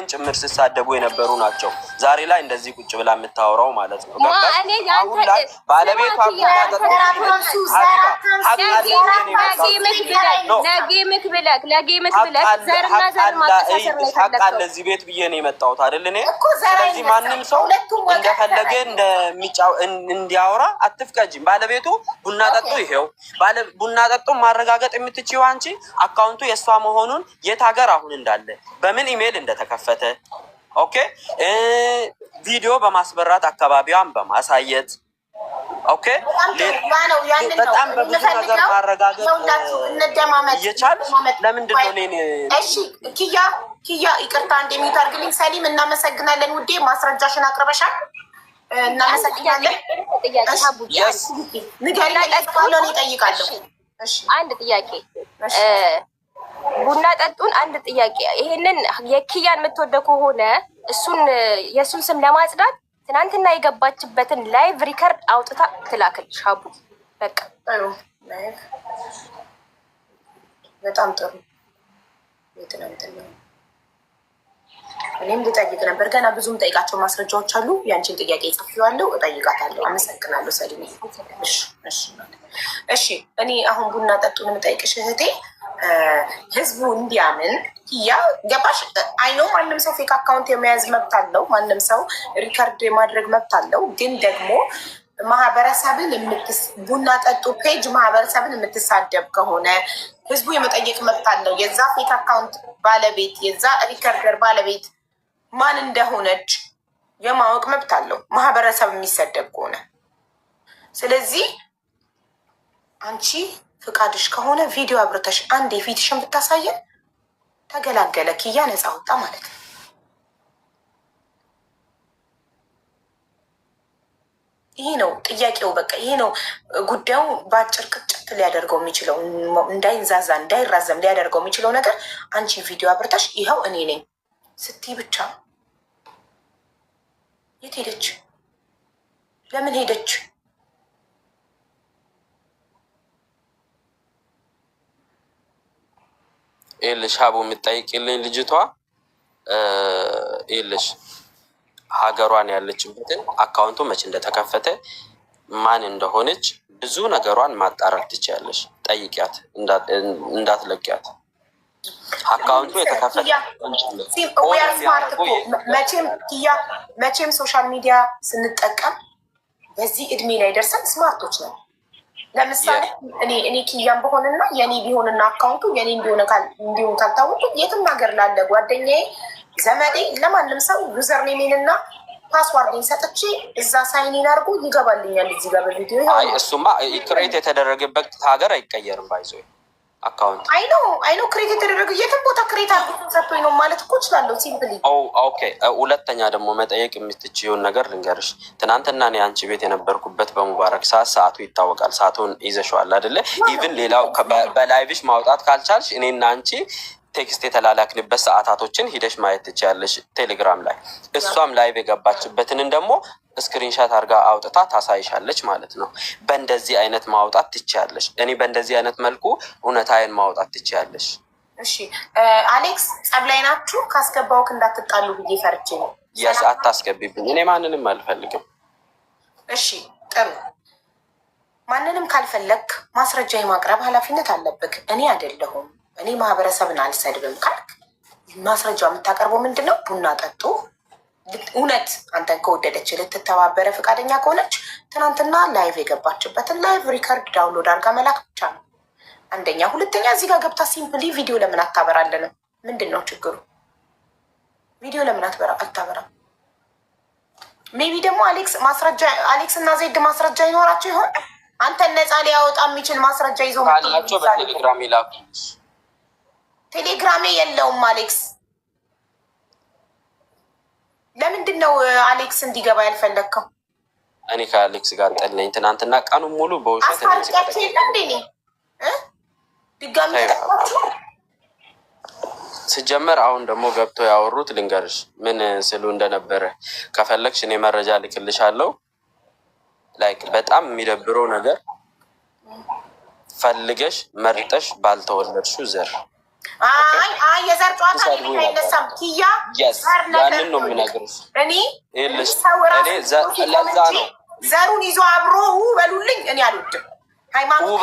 እኔን ጭምር ሲሳደቡ የነበሩ ናቸው። ዛሬ ላይ እንደዚህ ቁጭ ብላ የምታወራው ማለት ነው። አሁን ላይ ባለቤቷ ለዚህ ቤት ብዬ ነው የመጣሁት አይደል እኔ። ስለዚህ ማንም ሰው እንደፈለገ እንዲያወራ አትፍቀጂም። ባለቤቱ ቡና ጠጡ፣ ይሄው ቡና ጠጡ ማረጋገጥ የምትችይው አንቺ አካውንቱ የእሷ መሆኑን የት ሀገር አሁን እንዳለ በምን ኢሜል እንደተከፈተ ኦኬ፣ ቪዲዮ በማስበራት አካባቢዋን በማሳየት ኦኬ፣ በጣም በብዙ ነገር ማረጋገጥ እየቻልሽ ለምንድን ነው እኔን? እሺ ኪያ ይቅርታ እንደሚዩት አድርግልኝ። ሰሊም እናመሰግናለን ውዴ፣ ማስረጃሽን አቅርበሻል። እናመሰግናለን። ንገሪኝ ብሎን ይጠይቃለሁ። አንድ ጥያቄ ቡና ጠጡን። አንድ ጥያቄ፣ ይሄንን የኪያን የምትወደው ከሆነ የእሱን ስም ለማጽዳት ትናንትና የገባችበትን ላይቭ ሪከርድ አውጥታ ትላክልሽ። ሀቡ በቃ በጣም ጥሩ። እኔም ልጠይቅ ነበር ገና ብዙም ጠይቃቸው ማስረጃዎች አሉ። ያንቺን ጥያቄ ጽፌዋለሁ፣ እጠይቃታለሁ። አመሰግናለሁ ሰሊሜ። እሺ እኔ አሁን ቡና ጠጡን የምጠይቅሽ እህቴ ህዝቡ እንዲያምን ኪያ ገባሽ? አይኖ ማንም ሰው ፌክ አካውንት የመያዝ መብት አለው። ማንም ሰው ሪከርድ የማድረግ መብት አለው። ግን ደግሞ ማህበረሰብን ቡና ጠጡ ፔጅ ማህበረሰብን የምትሳደብ ከሆነ ህዝቡ የመጠየቅ መብት አለው። የዛ ፌክ አካውንት ባለቤት የዛ ሪከርደር ባለቤት ማን እንደሆነች የማወቅ መብት አለው ማህበረሰብ የሚሰደብ ከሆነ። ስለዚህ አንቺ ፍቃድሽ ከሆነ ቪዲዮ አብርተሽ አንድ የፊትሽን ብታሳየን ተገላገለ። ኪያ ነፃ ወጣ ማለት ነው። ይሄ ነው ጥያቄው። በቃ ይሄ ነው ጉዳዩ። በአጭር ቅጭት ሊያደርገው የሚችለው እንዳይንዛዛ እንዳይራዘም ሊያደርገው የሚችለው ነገር አንቺ ቪዲዮ አብርተሽ ይኸው እኔ ነኝ ስትይ ብቻ። የት ሄደች? ለምን ሄደች? ይኸውልሽ ሀቡ የምትጠይቅልኝ ልጅቷ ይኸውልሽ ሀገሯን ያለችበትን አካውንቱ መቼ እንደተከፈተ ማን እንደሆነች ብዙ ነገሯን ማጣራት ትችያለሽ። ጠይቂያት፣ እንዳትለቂያት። አካውንቱ የተከፈተ መቼም ሶሻል ሚዲያ ስንጠቀም በዚህ እድሜ ላይ ደርሰን ስማርቶች ነው። ለምሳሌ እኔ ኪያን በሆንና የኔ ቢሆንና አካውንቱ የኔ እንዲሆን ካልታወቁ የትም ሀገር ላለ ጓደኛዬ ዘመዴ ለማንም ሰው ዩዘር ኔሜንና ፓስዋርድን ሰጥቼ እዛ ሳይኒን አድርጎ ይገባልኛል። እዚህ ጋር በቪዲዮ እሱማ ክሬት የተደረገበት ሀገር አይቀየርም። ባይዞ አካውንት አይኖ ክሬት የተደረገ የትም ቦታ ክሬት አድርጎ ሰጥቶኝ ነው ማለት እኮ እችላለሁ። ሲምፕሊ ኦኬ። ሁለተኛ ደግሞ መጠየቅ የምትችይውን ነገር ልንገርሽ። ትናንትና እኔ አንቺ ቤት የነበርኩበት በሙባረክ ሰዓቱ ይታወቃል። ሰዓቱን ይዘሽዋል አይደለ? ኢቭን ሌላው በላይቭሽ ማውጣት ካልቻልሽ እኔና አንቺ ቴክስት የተላላክንበት ሰዓታቶችን ሂደሽ ማየት ትችያለሽ ቴሌግራም ላይ። እሷም ላይቭ የገባችበትንን ደግሞ ስክሪንሻት አድርጋ አውጥታ ታሳይሻለች ማለት ነው። በእንደዚህ አይነት ማውጣት ትችያለሽ። እኔ በእንደዚህ አይነት መልኩ እውነታዬን ማውጣት ትችያለሽ። እሺ አሌክስ፣ ጸብ ላይ ናችሁ? ካስገባውክ እንዳትጣሉ ብዬ ፈርቼ ነው። የስ አታስገቢብኝ። እኔ ማንንም አልፈልግም። እሺ ጥሩ። ማንንም ካልፈለግ ማስረጃ የማቅረብ ኃላፊነት አለብክ። እኔ አይደለሁም። እኔ ማህበረሰብን አልሰድብም ካልክ ማስረጃ የምታቀርበው ምንድን ነው? ቡና ጠጡ። እውነት አንተን ከወደደች ልትተባበረ ፈቃደኛ ከሆነች ትናንትና ላይቭ የገባችበትን ላይቭ ሪከርድ ዳውንሎድ አድርጋ መላክ ብቻ ነው አንደኛ። ሁለተኛ እዚህ ጋር ገብታ ሲምፕሊ ቪዲዮ ለምን አታበራለንም? ምንድን ነው ችግሩ? ቪዲዮ ለምን አታበራም? ሜቢ ደግሞ አሌክስ እና ዜድ ማስረጃ ይኖራቸው ይሆን? አንተን ነፃ ሊያወጣ የሚችል ማስረጃ ይዞ ካላቸው በቴሌግራም ይላኩ። ቴሌግራሜ የለውም አሌክስ። ለምንድን ነው አሌክስ እንዲገባ ያልፈለግከው? እኔ ከአሌክስ ጋር ጠለኝ። ትናንትና ቀኑ ሙሉ በውሸት አስታርቂያቸው የለ እንዴ? ድጋሚ ስጀመር አሁን ደግሞ ገብቶ ያወሩት ልንገርሽ ምን ስሉ እንደነበረ። ከፈለግሽ እኔ መረጃ ልክልሻለሁ። ላይክ በጣም የሚደብረው ነገር ፈልገሽ መርጠሽ ባልተወለድሽው ዘር አይ የዘር ጨዋታ አይነሳም። ኪያ ያንን ነው የምነግርሽ። እኔ ለዛ ነው ዘሩን ይዞ አብሮ በሉልኝ እኔ አልወድም።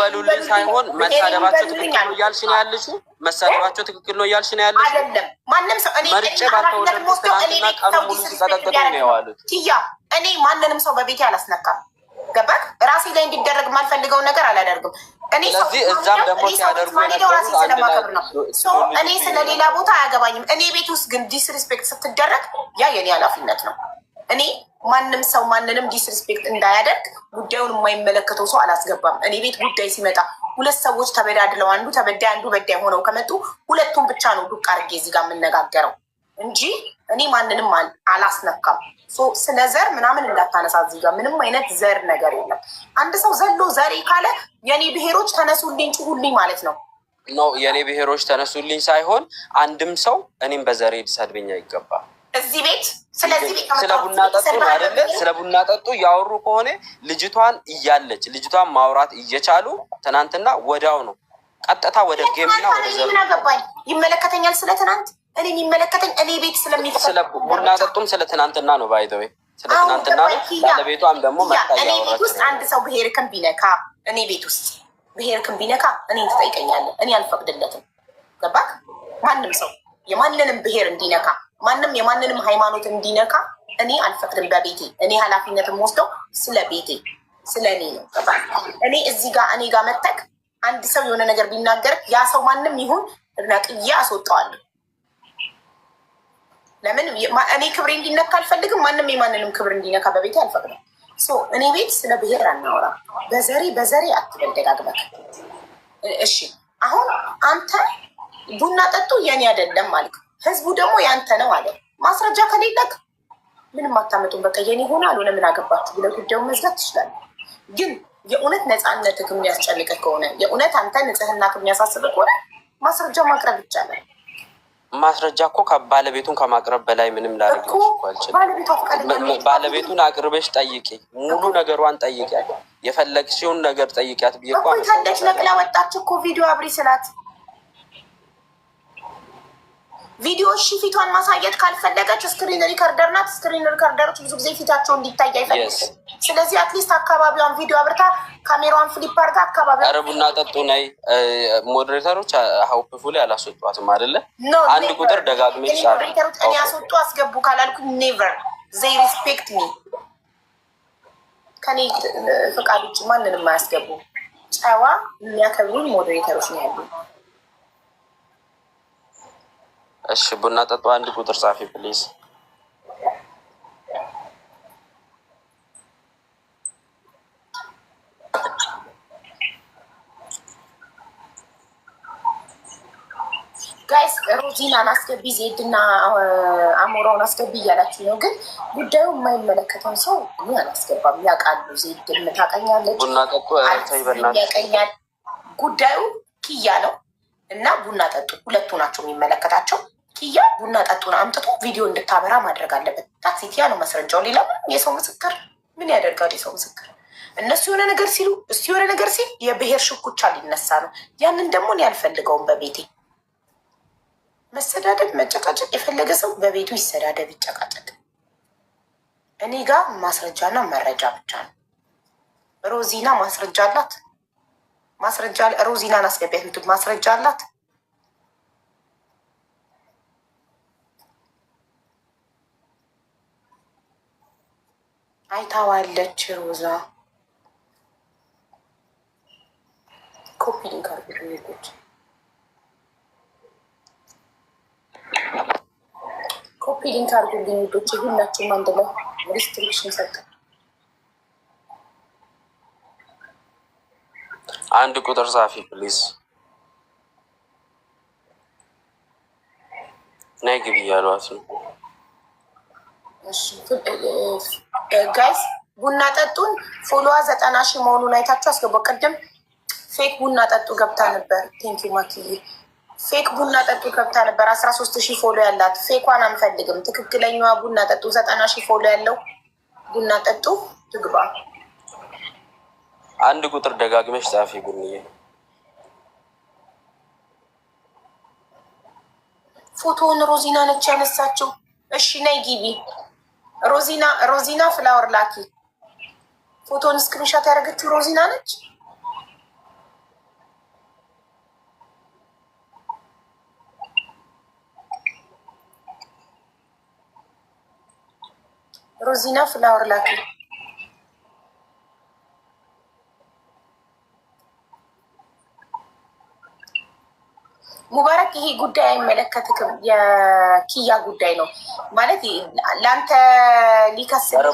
በሉልኝ ሳይሆን መሳደባቸው ትክክል ነው እያልሽ ነው ያለሽው። መሳደባቸው ትክክል ነው እያልሽ ነው ያለሽው። አይደለም ማንም ሰው እኔ መርጬ ባልተወለድኩ ትናንትና ቀኑ ሙሉ ሲቀጠቅጡ ነው የዋሉት። ኪያ እኔ ማንንም ሰው በቤቴ አላስነካም። ገባክ? ራሴ ላይ እንዲደረግ የማልፈልገውን ነገር አላደርግም። ስለዚህ እዛም ደግሞ ሲያደርጉ ስለማከብር ነው። እኔ ስለሌላ ቦታ አያገባኝም። እኔ ቤት ውስጥ ግን ዲስሪስፔክት ስትደረግ ያ የኔ ኃላፊነት ነው። እኔ ማንም ሰው ማንንም ዲስሪስፔክት እንዳያደርግ ጉዳዩን የማይመለከተው ሰው አላስገባም። እኔ ቤት ጉዳይ ሲመጣ ሁለት ሰዎች ተበዳድለው አንዱ ተበዳይ አንዱ በዳይ ሆነው ከመጡ ሁለቱም ብቻ ነው ዱቅ አድርጌ እዚህ ጋር የምነጋገረው እንጂ እኔ ማንንም አላስነካም። ስለ ዘር ምናምን እንዳታነሳ። እዚህ ጋር ምንም አይነት ዘር ነገር የለም። አንድ ሰው ዘሎ ዘሬ ካለ የኔ ብሔሮች ተነሱልኝ ጭሁልኝ ማለት ነው። የኔ ብሔሮች ተነሱልኝ ሳይሆን አንድም ሰው እኔም በዘሬ ሊሰድበኝ አይገባም። እዚህ ቤት ስለዚህ ቤት ስለ ቡና ጠጡ አይደለ? ስለ ቡና ጠጡ እያወሩ ከሆነ ልጅቷን እያለች ልጅቷን ማውራት እየቻሉ ትናንትና ወዲያው ነው ቀጥታ ወደ ጌምና ወደ ዘር ይመለከተኛል። ስለ ትናንት እኔ የሚመለከተኝ እኔ ቤት ስለሚፈ ስለ ቡና ጠጡም ስለ ትናንትና ነው። ባይዘዌ ስለ ትናንትና ነው። ባለቤቷም ደግሞ መታ እኔ ቤት ውስጥ አንድ ሰው ብሔርክን ቢነካ እኔ ቤት ውስጥ ብሔርክን ቢነካ እኔ ትጠይቀኛለህ። እኔ አልፈቅድለትም። ገባክ? ማንም ሰው የማንንም ብሔር እንዲነካ ማንም የማንንም ሃይማኖት እንዲነካ እኔ አልፈቅድም በቤቴ። እኔ ኃላፊነትን ወስደው ስለ ቤቴ ስለ እኔ ነው። እኔ እዚህ ጋር እኔ ጋር መጠቅ አንድ ሰው የሆነ ነገር ቢናገር ያ ሰው ማንም ይሁን ነቅዬ አስወጣዋለሁ። ለምን እኔ ክብሬ እንዲነካ አልፈልግም። ማንም የማንንም ክብር እንዲነካ በቤቴ አልፈቅድም። እኔ ቤት ስለ ብሔር አናወራ። በዘሬ አትበል ደጋግመህ። እሺ አሁን አንተ ቡና ጠጡ የኔ አይደለም ማለት ህዝቡ ደግሞ ያንተ ነው አለ። ማስረጃ ከሌለክ ምንም አታመጡም። በቃ የኔ ሆነ አልሆነ ምን አገባችሁ ብለህ ጉዳዩን መዝጋት ትችላለህ። ግን የእውነት ነፃነትህ የሚያስጨንቅህ ከሆነ የእውነት አንተ ንጽህና የሚያሳስብህ ከሆነ ማስረጃ ማቅረብ ይቻላል። ማስረጃ እኮ ባለቤቱን ከማቅረብ በላይ ምንም ላደርግ አልችልም። ባለቤቱን አቅርበሽ ጠይቂ፣ ሙሉ ነገሯን ጠይቂያት፣ የፈለግሽውን ነገር ጠይቂያት ብዬ እኮ ታለች። ነቅላ ወጣች እኮ ቪዲዮ አብሪ ስላት ቪዲዮ እሺ፣ ፊቷን ማሳየት ካልፈለገች ስክሪን ሪከርደር ናት። ስክሪን ሪከርደሮች ብዙ ጊዜ ፊታቸው እንዲታይ አይፈልግም። ስለዚህ አትሊስት አካባቢዋን ቪዲዮ አብርታ ካሜራዋን ፍሊፕ አድርጋ አካባቢ ኧረ ቡና ጠጡ ነይ። ሞዴሬተሮች ሀውፕፉሊ አላስወጧትም አይደለ? አንድ ቁጥር ደጋግሜ ሞዴሬተሮች እኔ ያስወጡ አስገቡ ካላልኩ ኔቨር ዘይ ሪስፔክት ሚ። ከኔ ፈቃድ ውጭ ማንንም አያስገቡ። ጨዋ የሚያከብሩን ሞዴሬተሮች ነው ያሉ። እሺ ቡና ጠጡ አንድ ቁጥር ጻፊ ፕሊዝ። ጋይስ ሮዚናን አስገቢ፣ ዜድና አሞራውን አስገቢ እያላችሁ ነው። ግን ጉዳዩ የማይመለከተውን ሰው እኔ አላስገባም። ያውቃሉ። ዜድን ታውቃኛለች፣ ቡና ጠጡ ያውቀኛል። ጉዳዩ ኪያ ነው እና ቡና ጠጡ ሁለቱ ናቸው የሚመለከታቸው። ኪያ ቡና ጠጡን አምጥቶ ቪዲዮ እንድታበራ ማድረግ አለበት። ታክሲቲያ ነው መስረጃው። ሌላ የሰው ምስክር ምን ያደርጋል? የሰው ምስክር እነሱ የሆነ ነገር ሲሉ እሱ የሆነ ነገር ሲል የብሔር ሽኩቻ ሊነሳ ነው። ያንን ደግሞ እኔ አልፈልገውም። በቤቴ መሰዳደብ፣ መጨቃጨቅ የፈለገ ሰው በቤቱ ይሰዳደብ፣ ይጨቃጨቅ። እኔ ጋር ማስረጃና መረጃ ብቻ ነው። ሮዚና ማስረጃ አላት። ማስረጃ ሮዚናን አስገቢያት። ምትል ማስረጃ አላት። አይታዋለች። ሮዛ ኮፒ ሊንክ አርጉልኝ። ኮፒ ሊንክ አርጉልኝ ውዶች፣ ሁላችሁም አንድ ላይ ሪስትሪክሽን ሰጠ። አንድ ቁጥር ጻፊ ፕሊዝ። ናይ ግቢ እያሏት ነው። ጋይስ ቡና ጠጡን ፎሎዋ 90,000 መሆኑን አይታችሁ አስገባው። ቅድም ፌክ ቡና ጠጡ ገብታ ነበር። ቴንኪ ማኪዬ። ፌክ ቡና ጠጡ ገብታ ነበር። 13,000 ፎሎ ያላት። ፌኳን አንፈልግም። ትክክለኛዋ ቡና ጠጡ 90,000 ፎሎ ያለው ቡና ጠጡ ትግባ። አንድ ቁጥር ደጋግመሽ ጻፊ ቡንዬ። ፎቶውን ሮዚና ነች ያነሳችው። እሺ ነይ ግቢ። ሮዚና ፍላወር ላኪ። ፎቶውን ስክሪንሻት ያደረገችው ሮዚና ነች። ሮዚና ፍላወር ላኪ። ሙባረክ ይሄ ጉዳይ አይመለከትክም። የኪያ ጉዳይ ነው ማለት ለአንተ ሊከስል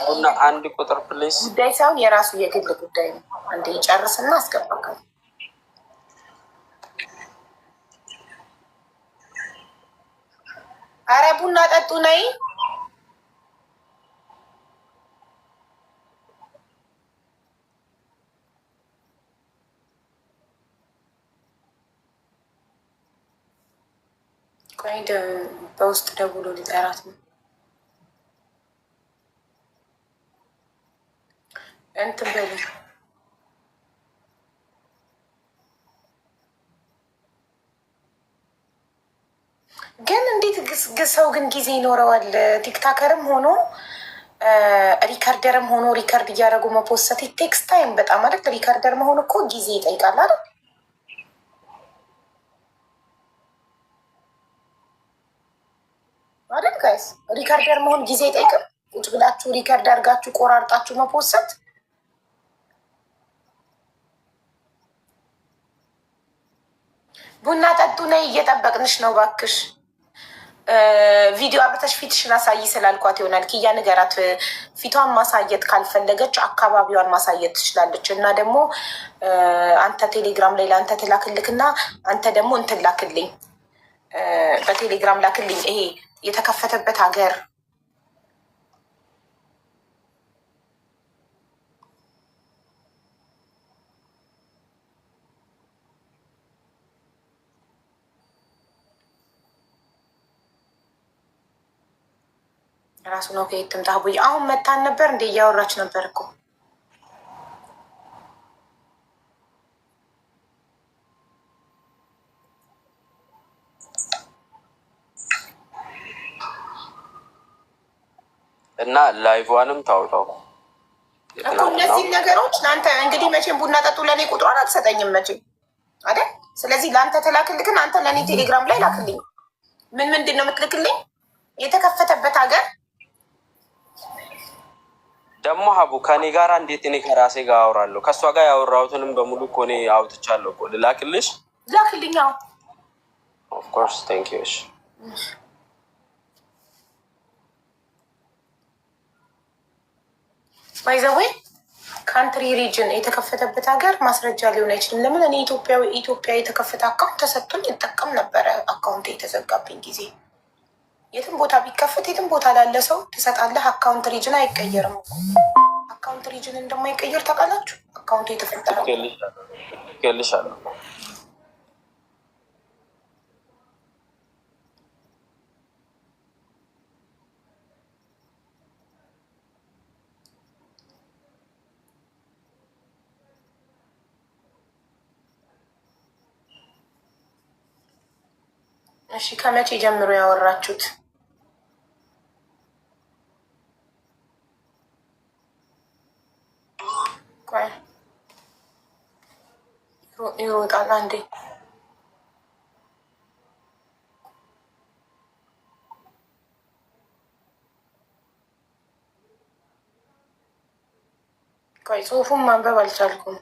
አንድ ቁጥር ፕሌስ ጉዳይ ሳይሆን የራሱ የግል ጉዳይ ነው። አንዴ ይጨርስና አስገባካል። አረ ቡና ጠጡ ነይ። በውስጥ ደውሎ ሊጠራት ነው። እንትን በሉ ግን እንዴት ሰው ግን ጊዜ ይኖረዋል? ቲክታከርም ሆኖ ሪከርደርም ሆኖ ሪከርድ እያደረጉ መፖሰት ቴክስ ታይም በጣም አይደል? ሪከርደር መሆን እኮ ጊዜ ይጠይቃል አይደል? አይደል ጋይስ? ሪከርደር መሆን ጊዜ ይጠይቃል። ቁጭ ብላችሁ ሪከርድ አድርጋችሁ ቆራርጣችሁ መፖሰት። ቡና ጠጡ ነይ፣ እየጠበቅንሽ ነው ባክሽ። ቪዲዮ አብረተሽ ፊትሽን አሳይ ስላልኳት ይሆናል። ኪያ ንገራት፣ ፊቷን ማሳየት ካልፈለገች አካባቢዋን ማሳየት ትችላለች። እና ደግሞ አንተ ቴሌግራም ላይ ለአንተ ትላክልክና አንተ ደግሞ እንትን ላክልኝ፣ በቴሌግራም ላክልኝ ይሄ የተከፈተበት ሀገር ራሱ ነው። ከየት ትምጣ ቡዬ? አሁን መታን ነበር እንደ እያወራች ነበር እኮ እና ላይቭዋንም ታውጣው እኮ እነዚህ ነገሮች ለአንተ እንግዲህ መቼም ቡና ጠጡ ለእኔ ቁጥሯን አትሰጠኝም መቼም አይደል? ስለዚህ ለአንተ ተላክልክን አንተ ለእኔ ቴሌግራም ላይ ላክልኝ። ምንድን ነው የምትልክልኝ? የተከፈተበት ሀገር ደግሞ ሀቡ ከኔ ጋር እንዴት እኔ ከራሴ ጋር አወራለሁ? ከእሷ ጋር ያወራሁትንም በሙሉ እኮ እኔ አውጥቻለሁ እኮ። ልላክልሽ? ላክልኝ። ኦፍኮርስ ቴንክ ዩ። ባይዘወይ ካንትሪ ሪጅን የተከፈተበት ሀገር ማስረጃ ሊሆን አይችልም። ለምን እኔ ኢትዮጵያ የተከፈተ አካውንት ተሰጥቶኝ ይጠቀም ነበረ። አካውንት የተዘጋብኝ ጊዜ የትም ቦታ ቢከፈት የትም ቦታ ላለ ሰው ትሰጣለህ። አካውንት ሪጅን አይቀየርም። አካውንት ሪጅን እንደማይቀየር ታውቃላችሁ። አካውንቱ የተፈጠረ ልሻለሁ። እሺ ከመቼ ጀምሮ ያወራችሁት? ይሮጣል አንዴ። ቆይ ጽሁፉን ማንበብ አልቻልኩም።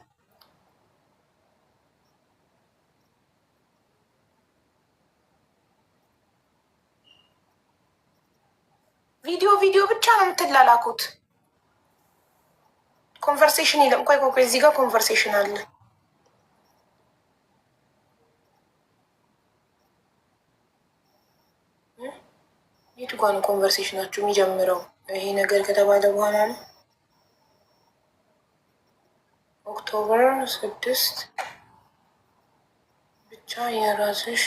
ቪዲዮ ብቻ ነው የምትላላኩት። ኮንቨርሴሽን የለም። ቆይ እዚህ ጋር ኮንቨርሴሽን አለ። የቱ ጋ ነው ኮንቨርሴሽናችሁ የሚጀምረው? ይሄ ነገር ከተባለ በኋላ ነው። ኦክቶበር 6 ብቻ የራስሽ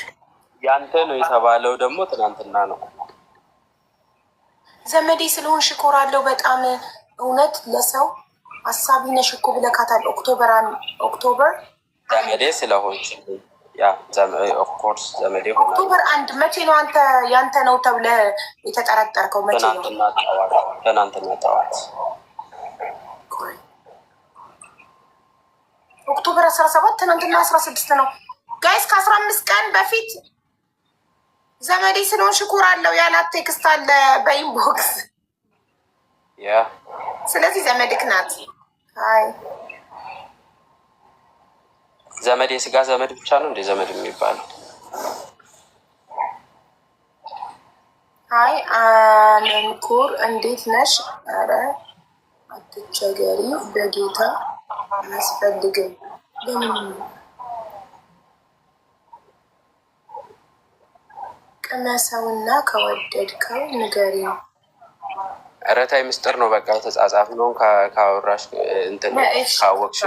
ያንተ ነው የተባለው ደግሞ ትናንትና ነው። ዘመዴ ስለሆንሽ እኮራለሁ በጣም እውነት። ለሰው ሀሳቢ ነሽ እኮ ብለካታል። ኦክቶበር ዘመዴ ስለሆንሽ ያ ኦፍኮርስ ዘመዴ ሆናል። ኦክቶበር 1 መቼ ነው አንተ ያንተ ነው ተብለህ የተጠረጠርከው? መቼ ነው? ትናንትና ጠዋት ኦክቶበር 17 ትናንትና 16 ነው ጋይስ። ከ15 ቀን በፊት ዘመዴ ስለሆን ሽኩር አለው ያላት ቴክስት አለ በኢንቦክስ። ያ ስለዚህ ዘመድክ ናት። አይ ዘመድ የስጋ ዘመድ ብቻ ነው እንደ ዘመድ የሚባለው? አይ አለምኩር እንዴት ነሽ? አረ አትቸገሪ በጌታ አያስፈልግም። ቅመሰውና ከወደድከው ንገሪ። ኧረ ተይ ምስጢር ነው በቃ የተጻጻፍ ነው ካወራሽ እንትን ካወቅሽ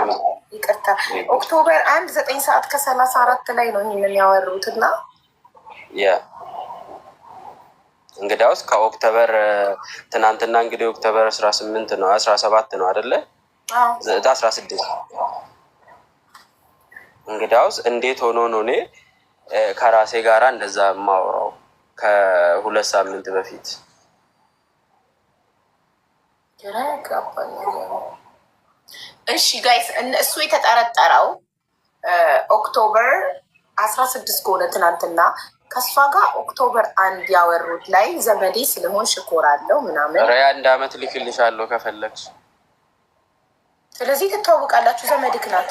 ይቅርታ። ኦክቶበር 1 9 ሰዓት ከ34 ላይ ነው ይህንን ያወሩት እና እንግዲያውስ ከኦክቶበር ትናንትና እንግዲህ ኦክቶበር 18 ነው 17 ነው አይደለ? 16 እንግዲያውስ እንዴት ሆኖ ነው እኔ ከራሴ ጋራ እንደዛ የማወራው ከ2 ሳምንት በፊት? እሺ ጋይስ እሱ የተጠረጠረው ኦክቶበር 16 ከሆነ ትናንትና ከእሷ ጋር ኦክቶበር 1 ያወሩት ላይ ዘመዴ ስለሆን ሽኮር አለው ምናምን ኧረ የ1 አመት ልክልሻለሁ ከፈለግሽ። ስለዚህ ትተዋወቃላችሁ። ዘመድክ ናት።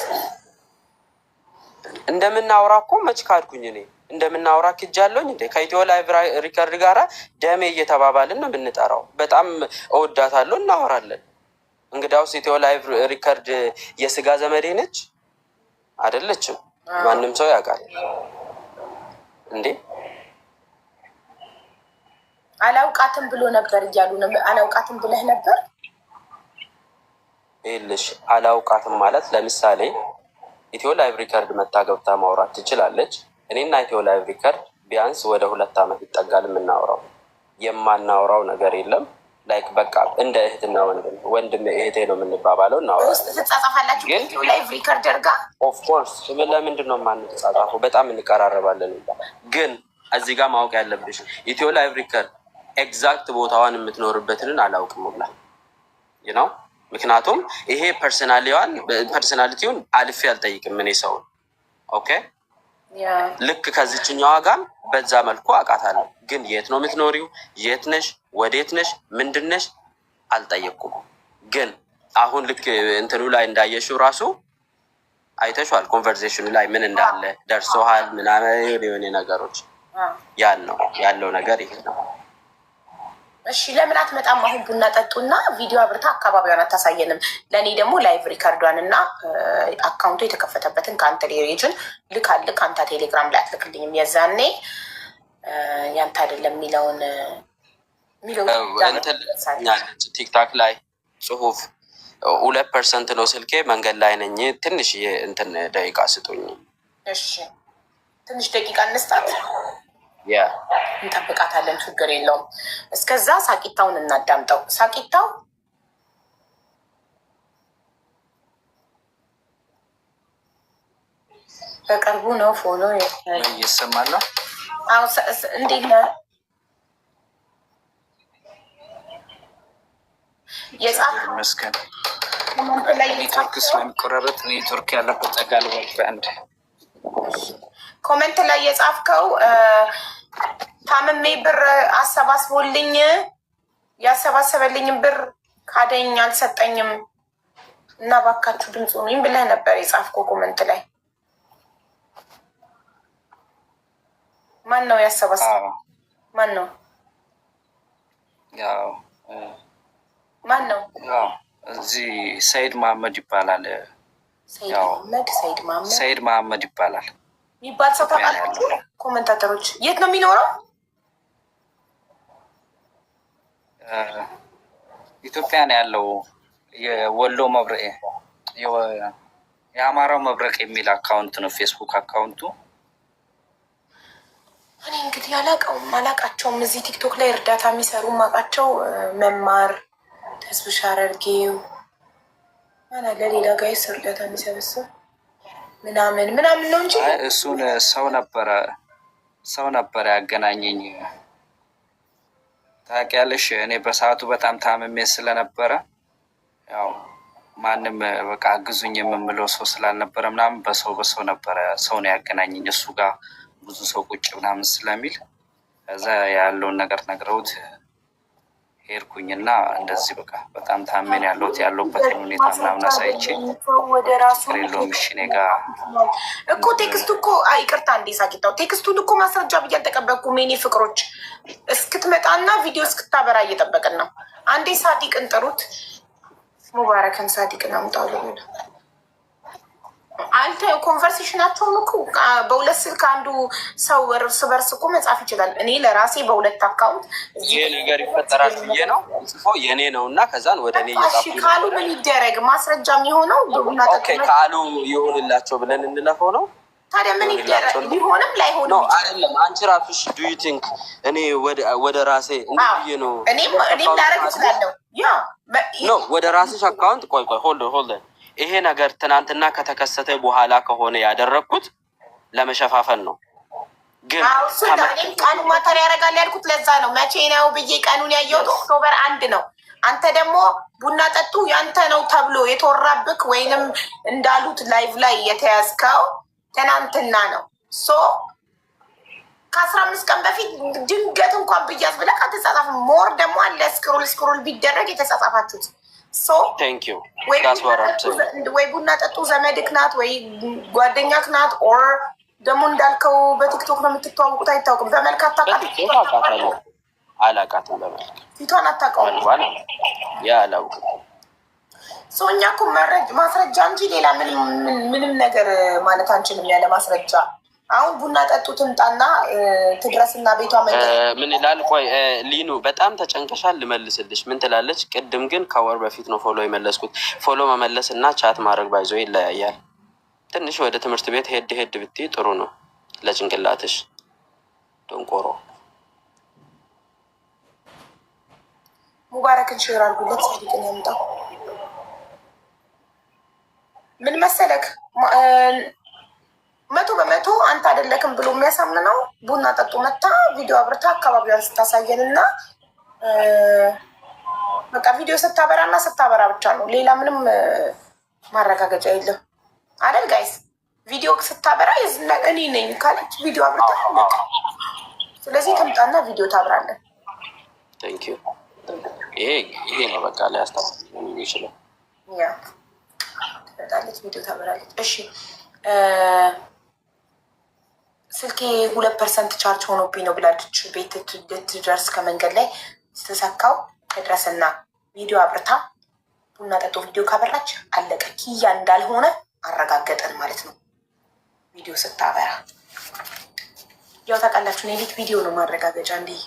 እንደምናወራ እኮ መች ካድኩኝ እኔ እንደምናወራ ክጃለሁኝ እንዴ? ከኢትዮ ላይቭ ሪከርድ ጋራ ደሜ እየተባባልን ነው የምንጠራው። በጣም እወዳታለሁ፣ እናወራለን። እንግዲያውስ ኢትዮ ላይቭ ሪከርድ የስጋ ዘመዴ ነች አይደለችም? ማንም ሰው ያውቃል እንዴ? አላውቃትም ብሎ ነበር እያሉ ነው። አላውቃትም ብለህ ነበር። ይኸውልሽ አላውቃትም ማለት ለምሳሌ ኢትዮ ላይቭ ሪከርድ መታ ገብታ ማውራት ትችላለች። እኔና ኢትዮ ላይቭ ሪከርድ ቢያንስ ወደ 2 አመት ይጠጋል የምናወራው። የማናወራው ነገር የለም። ላይክ በቃ እንደ እህትና ወንድም እህቴ ነው የምንባባለው። እናወራለን። ውስጥ ትጻጻፋላችሁ ግን ኢትዮ ላይቭ ሪከርደር ጋር? ኦፍ ኮርስ። ለምንድን ነው የማንጻጻፈው? በጣም እንቀራረባለን። ግን እዚህ ጋር ማወቅ ያለብሽ ኢትዮ ላይቭ ሪከርድ ኤግዛክት ቦታዋን የምትኖርበትን አላውቅም ብላ ነው። ምክንያቱም ይሄ ፐርሶናሊቲውን አልፌ አልጠይቅም እኔ ሰውን። ኦኬ ልክ ከዚችኛዋ ጋር በዛ መልኩ አውቃታለሁ። ግን የት ነው የምትኖሪው፣ የት ነሽ፣ ወዴት ነሽ፣ ምንድን ነሽ አልጠየቅኩም። ግን አሁን ልክ እንትኑ ላይ እንዳየሽው ራሱ አይተሽዋል። ኮንቨርሴሽኑ ላይ ምን እንዳለ ደርሶሃል ምናምን የሆነ ነገሮች ያን ነው ያለው ነገር ይሄ ነው። እሺ ለምን አትመጣም? አሁን ቡና ጠጡና ቪዲዮ አብርታ አካባቢዋን አታሳየንም? ለእኔ ደግሞ ላይቭ ሪከርዷን እና አካውንቱ የተከፈተበትን ከአንተ ሬጅን ልካልክ። አንተ ቴሌግራም ላይ አትልክልኝም? የዛኔ ያንተ አይደለም የሚለውን ቲክታክ ላይ ጽሁፍ 2% ነው ስልኬ፣ መንገድ ላይ ነኝ፣ ትንሽ እንትን ደቂቃ ስጡኝ። እሺ ትንሽ ደቂቃ እንስጣት። እንጠብቃታለን፣ ችግር የለውም። እስከዛ ሳቂታውን እናዳምጠው። ሳቂታው በቅርቡ ነው ፎሎ ይሰማል። እንዴት ነህ? ይመስገን። ኔትወርክ ስለሚቆራረጥ ኔትወርክ ያለበት ጠጋል አንድ ኮመንት ላይ የጻፍከው ታምሜ ብር አሰባስቦልኝ ያሰባሰበልኝም ብር ካደኝ አልሰጠኝም እና ባካችሁ ድምፁ ነኝ ብለህ ነበር የጻፍከው ኮመንት ላይ። ማን ነው ያሰባሰበው? ማን ነው? ያው ማን ነው? ያው እዚህ ሰይድ መሀመድ ይባላል። ሰይድ መሀመድ ይባላል የሚባል ሰው ታውቃላችሁ? ኮመንታተሮች የት ነው የሚኖረው? ኢትዮጵያ ነው ያለው። የወሎ መብረቅ የአማራው መብረቅ የሚል አካውንት ነው ፌስቡክ አካውንቱ። እኔ እንግዲህ አላቃቸውም። እዚህ ቲክቶክ ላይ እርዳታ የሚሰሩ ማቃቸው መማር ተስብሻ አረርጌው ማና ለሌላ ጋይስ እርዳታ የሚሰበስብ ምናምን ነው እንጂ እሱን ሰው ነበረ ያገናኘኝ። ታውቂያለሽ፣ እኔ በሰዓቱ በጣም ታምሜ ስለነበረ ያው ማንም በቃ አግዙኝ የምምለው ሰው ስላልነበረ ምናምን በሰው ነበረ ሰው ነው ያገናኘኝ። እሱ ጋር ብዙ ሰው ቁጭ ምናምን ስለሚል ከዛ ያለውን ነገር ነግረውት ሄድኩኝና እንደዚህ በቃ በጣም ታሜን ያለሁበትን ሁኔታ ምናምን አሳይቼ ችግር የለውም እሺ እኔ ጋር እኮ ቴክስቱ እኮ ይቅርታ እንዴ ሳቂታው ቴክስቱን እኮ ማስረጃ ብዬ አልተቀበልኩም። የኔ ፍቅሮች እስክትመጣና ቪዲዮ እስክታበራ እየጠበቅን ነው። አንዴ ሳዲቅን ጥሩት። ሙባረክን ሳዲቅን አምጣሉ። አንተ ኮንቨርሴሽናቸውን እኮ በሁለት ስልክ አንዱ ሰው እርስ በርስ እኮ መጻፍ ይችላል። እኔ ለራሴ በሁለት አካውንት ይሄ ነገር ይፈጠራል ብዬ ነው ጽፎ የኔ ነው እና ከዛን ወደ እኔ እየጻፉ ካሉ ምን ይደረግ? ማስረጃ የሚሆነው ካሉ ይሆንላቸው ብለን እንለፈው ነው። ታዲያ ምን ይደረግ? ሊሆንም ላይሆንም ነው አይደለም። አንቺ ራስሽ ዱ ዩ ቲንክ እኔ ወደ ራሴ እንዴ ነው እኔም ላረግ እችላለሁ። ያ ነው ወደ ራስሽ አካውንት ቆይ ሆልድ ይሄ ነገር ትናንትና ከተከሰተ በኋላ ከሆነ ያደረግኩት ለመሸፋፈን ነው። ግን ቀኑ ማተር ያደርጋል ያልኩት ለዛ ነው። መቼ ነው ብዬ ቀኑን ያየሁት ኦክቶበር 1 ነው። አንተ ደግሞ ቡና ጠጡ ያንተ ነው ተብሎ የተወራብክ ወይንም እንዳሉት ላይቭ ላይ የተያዝከው ትናንትና ነው። ሶ ከ15 ቀን በፊት ድንገት እንኳን ብያዝ ብለህ አትጻጻፍ። ሞር ደግሞ አለ ስክሮል ቢደረግ የተጻጻፋችሁት ወይ ቡና ጠጡ ዘመድክ ናት ወይ ጓደኛክ ናት። ኦር ደግሞ እንዳልከው በቲክቶክ ነው የምትተዋወቁት። አይታወቅም። በመልክ አላውቃትም። በመልክ ፊቷን አታውቀውም። ያ አላውቅም። እኛ እኮ ማስረጃ እንጂ ሌላ ምንም ነገር ማለት አንችልም ያለ ማስረጃ። አሁን ቡና ጠጡ ትምጣና ትድረስና ቤቷ ምን ይላል? ቆይ ሊኑ በጣም ተጨንቀሻል፣ ልመልስልሽ። ምን ትላለች? ቅድም ግን ከወር በፊት ነው ፎሎ የመለስኩት። ፎሎ መመለስ እና ቻት ማድረግ ባይዞ ይለያያል። ትንሽ ወደ ትምህርት ቤት ሄድ ብትይ ጥሩ ነው ለጭንቅላትሽ። ደንቆሮ ሙባረክን ሼር አድርጉለት። ሳዲቅን ያምጣው። ምን መሰለክ 100% አንተ አይደለክም ብሎ የሚያሳምነው ቡና ጠጡ መታ ቪዲዮ አብርታ አካባቢዋን ስታሳየን እና በቃ ቪዲዮ ስታበራ ብቻ ነው። ሌላ ምንም ማረጋገጫ የለም አይደል ጋይስ? ቪዲዮ ስታበራ እኔ ነኝ ካለች ቪዲዮ አብርታ በቃ። ስለዚህ ትምጣና ቪዲዮ ታብራለን። ቴንኪው። ይሄ ነው በቃ ላይ አስተማሪ ይችላል። ያ ትመጣለች፣ ቪዲዮ ታበራለች። እሺ ስልኬ 2% ቻርጅ ሆኖብኝ ነው ብላለች። ቤት ልትደርስ ከመንገድ ላይ ስትሰካው ትድረስና ቪዲዮ አብርታ ቡና ጠጡ ቪዲዮ ካበራች አለቀ። ኪያ እንዳልሆነ አረጋገጠን ማለት ነው። ቪዲዮ ስታበራ ያው ታውቃላችሁ፣ የቤት ቪዲዮ ነው ማረጋገጫ። እንዲህ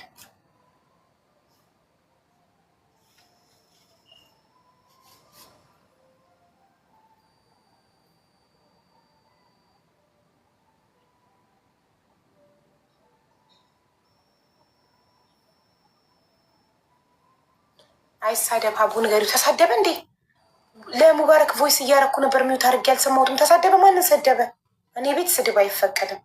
አይሳደብ። ሀቡ ንገሪው። ተሳደበ እንዴ? ለሙባረክ ቮይስ እያረኩ ነበር። ሚውት አድርጌ አልሰማሁትም። ተሳደበ? ማንን ሰደበ? እኔ ቤት ስድብ አይፈቀድም።